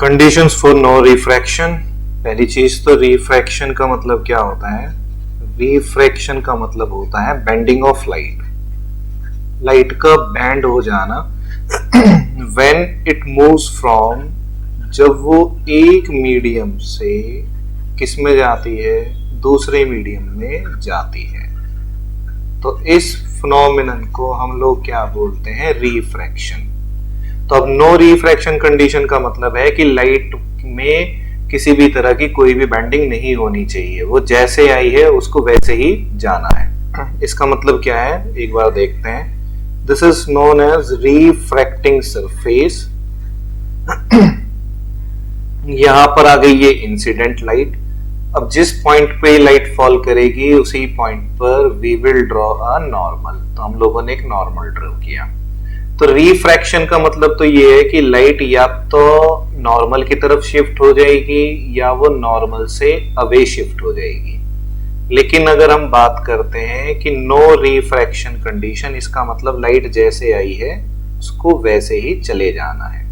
Conditions for no refraction. पहली चीज तो रिफ्रैक्शन का मतलब क्या होता है? रिफ्रैक्शन का मतलब होता है बेंडिंग ऑफ लाइट, लाइट का बैंड हो जाना व्हेन इट मूव्स फ्रॉम, जब वो एक मीडियम से किस में जाती है, दूसरे मीडियम में जाती है। तो इस फिनोमिनन को हम लोग क्या बोलते हैं? रिफ्रैक्शन। तो अब नो रिफ्रैक्शन कंडीशन का मतलब है कि लाइट में किसी भी तरह की कोई भी बेंडिंग नहीं होनी चाहिए, वो जैसे आई है उसको वैसे ही जाना है। इसका मतलब क्या है, एक बार देखते हैं। This is known as refracting surface. यहां पर आ गई ये इंसिडेंट लाइट। अब जिस पॉइंट पे लाइट फॉल करेगी उसी पॉइंट पर we will draw a normal. तो हम लोगों ने एक नॉर्मल ड्रॉ किया। तो रिफ्रैक्शन का मतलब तो ये है कि लाइट या तो नॉर्मल की तरफ शिफ्ट हो जाएगी या वो नॉर्मल से अवे शिफ्ट हो जाएगी। लेकिन अगर हम बात करते हैं कि नो रिफ्रैक्शन कंडीशन, इसका मतलब लाइट जैसे आई है उसको वैसे ही चले जाना है,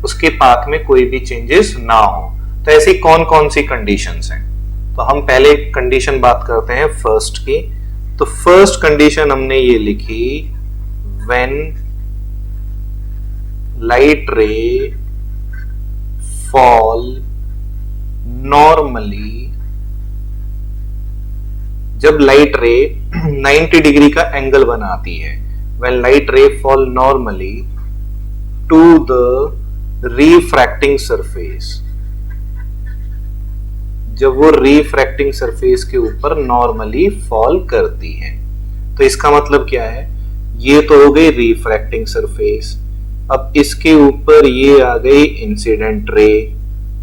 उसके पाथ में कोई भी चेंजेस ना हो। तो ऐसी कौन कौन सी कंडीशंस हैं? तो हम पहले कंडीशन बात करते हैं फर्स्ट की। तो फर्स्ट कंडीशन हमने ये लिखी, when light ray fall normally, जब लाइट रे 90 डिग्री का एंगल बनाती है, when light ray fall normally to the refracting surface, जब वो रिफ्रैक्टिंग सरफेस के ऊपर नॉर्मली फॉल करती है। तो इसका मतलब क्या है? ये तो हो गई रिफ्रैक्टिंग सरफेस। अब इसके ऊपर ये आ गई इंसिडेंट रे।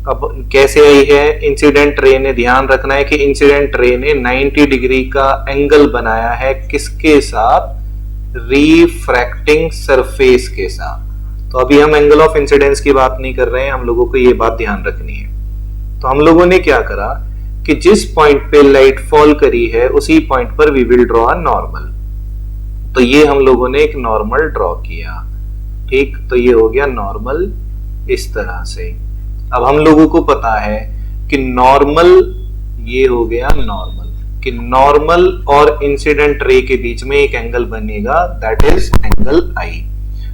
अब कैसे आई है? इंसिडेंट रे ने, ध्यान रखना है कि इंसिडेंट रे ने 90 डिग्री का एंगल बनाया है किसके साथ? रिफ्रैक्टिंग सरफेस के साथ। तो अभी हम एंगल ऑफ इंसिडेंस की बात नहीं कर रहे हैं, हम लोगों को ये बात ध्यान रखनी है। तो हम लोगों ने क्या करा कि जिस पॉइंट पे लाइट फॉल करी है उसी पॉइंट पर we will draw a normal. तो ये हम लोगों ने एक नॉर्मल ड्रॉ किया, ठीक। तो ये हो गया नॉर्मल इस तरह से। अब हम लोगों को पता है कि नॉर्मल, ये हो गया नॉर्मल, कि नॉर्मल और इंसिडेंट रे के बीच में एक एंगल बनेगा, दैट इज एंगल आई।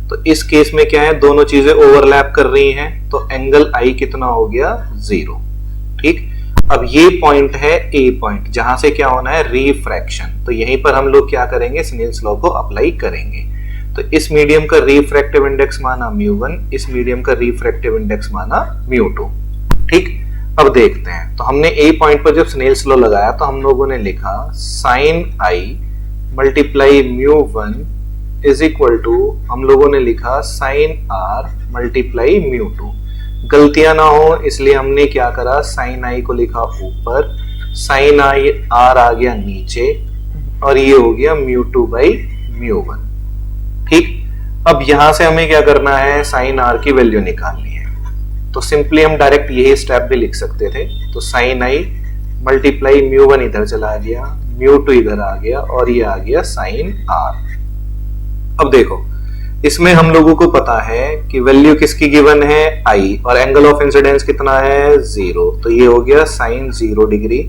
तो इस केस में क्या है, दोनों चीजें ओवरलैप कर रही हैं, तो एंगल आई कितना हो गया? 0, ठीक। अब ये पॉइंट है ए पॉइंट, जहां से क्या होना है? रिफ्रैक्शन। तो यहीं पर हम लोग क्या करेंगे? स्नेल्स लॉ को अप्लाई करेंगे। तो इस मीडियम का रिफ्रैक्टिव इंडेक्स माना μ1, इस मीडियम का रिफ्रैक्टिव इंडेक्स माना μ2, ठीक। अब देखते हैं। तो हमने ए पॉइंट पर जब स्नेल्स लॉ लगाया तो हम लोगों ने लिखा sine I multiply μ1 is equal to, हम लोगों ने लिखा साइन आर मल्टीप्लाई μ2। गलतियां ना हो इसलिए हमने क्या करा, साइन आई को लिखा ऊपर, साइन आई आर आ गया नीचे, और ये हो गया μ2 बाई μ1, ठीक। अब यहां से हमें क्या करना है? साइन आर की वैल्यू निकालनी है। तो सिंपली हम डायरेक्ट यही स्टेप भी लिख सकते थे। तो साइन आई मल्टीप्लाई μ1 इधर चला गया, μ2 इधर आ गया, और ये आ गया साइन आर। अब देखो, इसमें हम लोगों को पता है कि वैल्यू किसकी गिवन है? आई, और एंगल ऑफ इंसिडेंस कितना है? 0। तो ये हो गया sine 0 degree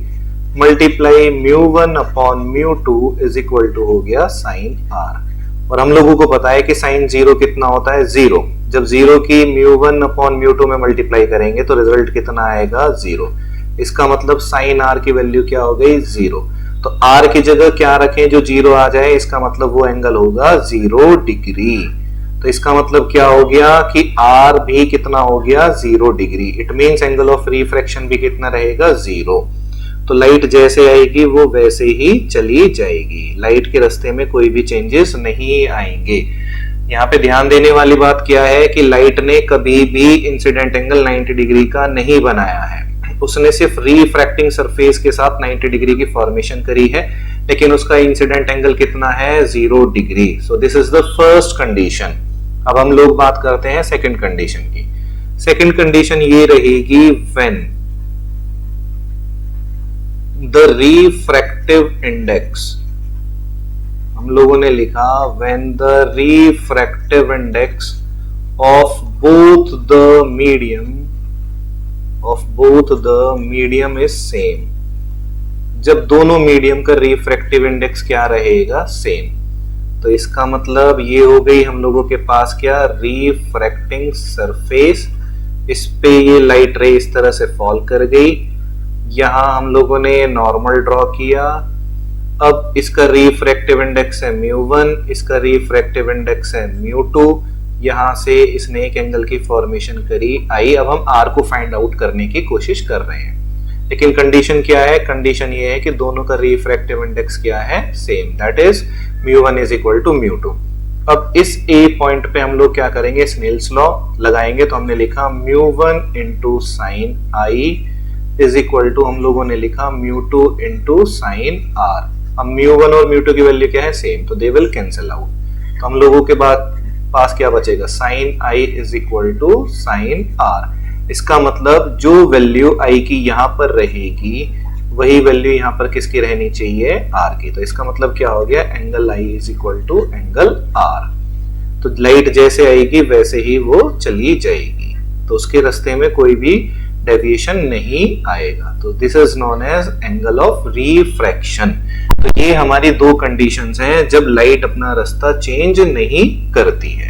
multiply μ1 upon μ2 is equal to हो गया साइन आर। और हम लोगों को पता है कि साइन 0 कितना होता है? 0। जब 0 की μ1 अपॉन μ2 में मल्टीप्लाई करेंगे तो रिजल्ट कितना आएगा? 0। इसका मतलब साइन आर की वैल्यू क्या हो गई? 0। तो आर की जगह क्या रखें जो 0 आ जाए? इसका मतलब वो एंगल होगा 0 डिग्री। तो इसका मतलब क्या हो गया कि आर भी कितना हो गया? 0 degree. It means angle of refraction भी कितना रहेगा? 0। तो लाइट जैसे आएगी वो वैसे ही चली जाएगी, लाइट के रास्ते में कोई भी चेंजेस नहीं आएंगे। यहाँ पे ध्यान देने वाली बात क्या है कि लाइट ने कभी भी इंसिडेंट एंगल 90 डिग्री का नहीं बनाया है, उसने सिर्फ रिफ्रैक्टिंग सरफेस के साथ 90 डिग्री की फॉर्मेशन करी है, लेकिन उसका इंसिडेंट एंगल कितना है? 0 degree. So this is the first condition. अब हम लोग बात करते हैं सेकंड कंडीशन की। सेकंड कंडीशन ये रहेगी, व्हेन द रिफ्रैक्टिव इंडेक्स, हम लोगों ने लिखा when the refractive index of both the medium of both the medium is same, जब दोनों मीडियम का रिफ्रैक्टिव इंडेक्स क्या रहेगा, सेम। तो इसका मतलब ये हो गई हम लोगों के पास क्या, रिफ्रैक्टिंग सरफेस। इस पे ये लाइट रे इस तरह से फॉल कर गई, यहां हम लोगों ने नॉर्मल ड्रॉ किया। अब इसका रिफ्रैक्टिव इंडेक्स है μ1, इसका रिफ्रैक्टिव इंडेक्स है μ2, यहां से इसने एक एंगल की फॉर्मेशन करी I। अब हम R को फाइंड आउट करने की कोशिश कर रहे हैं, लेकिन कंडीशन क्या है, कंडीशन ये है कि दोनों का रिफ्रैक्टिव इंडेक्स क्या है, same, that is μ1 is equal to μ2। अब इस A पॉइंट पे हम लोग क्या करेंगे, स्नेल्स लॉ लगाएंगे। तो हमने लिखा μ1 into sine I is equal to, हम लोगों ने लिखा μ2 इंटू साइन R। अब μ1 और μ2 की वैल्यू क्या है, सेम, तो दे विल कैंसिल आउट। तो हम लोगों के पास क्या बचेगा, sine I is equal to sine R। इसका मतलब जो वैल्यू I की यहां पर रहेगी वही वैल्यू यहां पर किसकी रहनी चाहिए, R की। तो इसका मतलब क्या हो गया, angle I is equal to angle R। तो लाइट जैसे आएगी वैसे ही वो चली जाएगी, तो उसके रास्ते में कोई भी डेविएशन नहीं आएगा। तो this is known as angle of refraction. तो ये हमारी दो कंडीशंस हैं जब लाइट अपना रास्ता चेंज नहीं करती है।